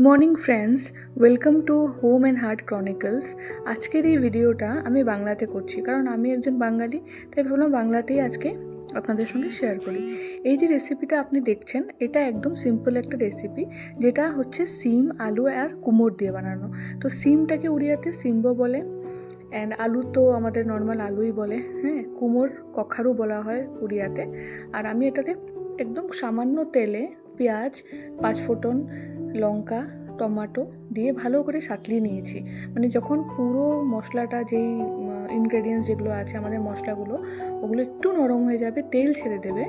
Morning friends, welcome to home and heart Chronicles. আজকের এই ভিডিওটা আমি বাংলাতে করছি, কারণ আমি একজন বাঙালি, তাই ভাবলাম বাংলাতেই আজকে আপনাদের সঙ্গে শেয়ার করি। এই যে রেসিপিটা আপনি দেখছেন, এটা একদম সিম্পল একটা রেসিপি, যেটা হচ্ছে সিম, আলু আর কুমড় দিয়ে বানানো। তো সিমটাকে উড়িয়াতে সিম্বো বলে, অ্যান্ড আলু তো আমাদের নর্মাল আলুই বলে, হ্যাঁ। কুমড় কখারু বলা হয় উড়িয়াতে। আর আমি এটাতে একদম সামান্য তেলে পেঁয়াজ, পাঁচফোড়ন, লঙ্কা, টমেটো দিয়ে ভালো করে সাঁতলিয়ে নিয়েছি। মানে যখন পুরো মশলাটা, যেই ইনগ্রেডিয়েন্টস যেগুলো আছে আমাদের মশলাগুলো, ওগুলো একটু নরম হয়ে যাবে, তেল ছেড়ে দেবে,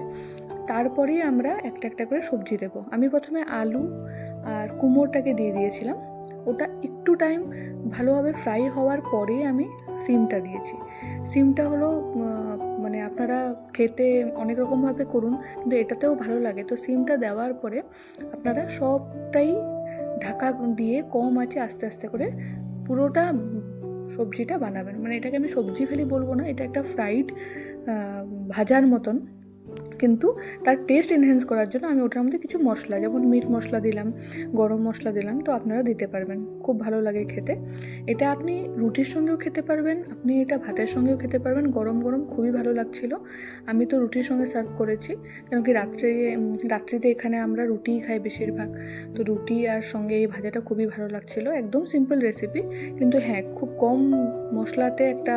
তারপরেই আমরা একটা একটা করে সবজি দেবো। আমি প্রথমে আলু আর কুমড়োটাকে দিয়ে দিয়েছিলাম। ওটা একটু টাইম ভালোভাবে ফ্রাই হওয়ার পরেই আমি সিমটা দিয়েছি। সিমটা হলো মানে আপনারা খেতে অনেক রকমভাবে করুন, কিন্তু এটাতেও ভালো লাগে। তো সিমটা দেওয়ার পরে আপনারা সবটাই ঢাকা দিয়ে কম আঁচে আস্তে আস্তে করে পুরোটা সবজিটা বানাবেন। মানে এটাকে আমি সবজি খালি বলবো না, এটা একটা ফ্রাইড ভাজার মতন, কিন্তু তার টেস্ট এনহ্যান্স করার জন্য আমি ওটার মধ্যে কিছু মশলা, যেমন মিট মশলা দিলাম, গরম মশলা দিলাম, তো আপনারা দিতে পারবেন। খুব ভালো লাগে খেতে। এটা আপনি রুটির সঙ্গেও খেতে পারবেন, আপনি এটা ভাতের সঙ্গেও খেতে পারবেন। গরম গরম খুবই ভালো লাগছিল। আমি তো রুটির সঙ্গে সার্ভ করেছি, কেন কি রাত্রিতে এখানে আমরা রুটিই খাই বেশিরভাগ। তো রুটি আর সঙ্গে এই ভাজাটা খুবই ভালো লাগছিল। একদম সিম্পল রেসিপি, কিন্তু হ্যাঁ, খুব কম মশলাতে একটা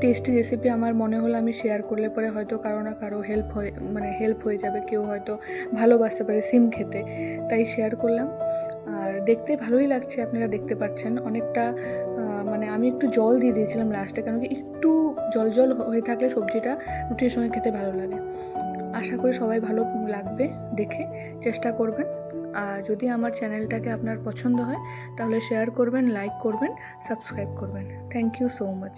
টেস্টি রেসিপি আমার মনে হলো আমি শেয়ার করলে পরে হয়তো কারো না কারো হেল্প হয়ে যাবে, কেউ হয়তো ভালোবাসতে পারে সিম খেতে, তাই শেয়ার করলাম। আর দেখতে ভালোই লাগছে, আপনারা দেখতে পাচ্ছেন অনেকটা। মানে আমি একটু জল দিয়ে দিয়েছিলাম লাস্টে, কেন কি একটু জল জল হয়ে থাকলে সবজিটা রুটির সঙ্গে খেতে ভালো লাগে। আশা করি সবাই ভালো লাগবে দেখে, চেষ্টা করবেন। আর যদি আমার চ্যানেলটাকে আপনার পছন্দ হয় তাহলে শেয়ার করবেন, লাইক করবেন, সাবস্ক্রাইব করবেন। Thank you so much.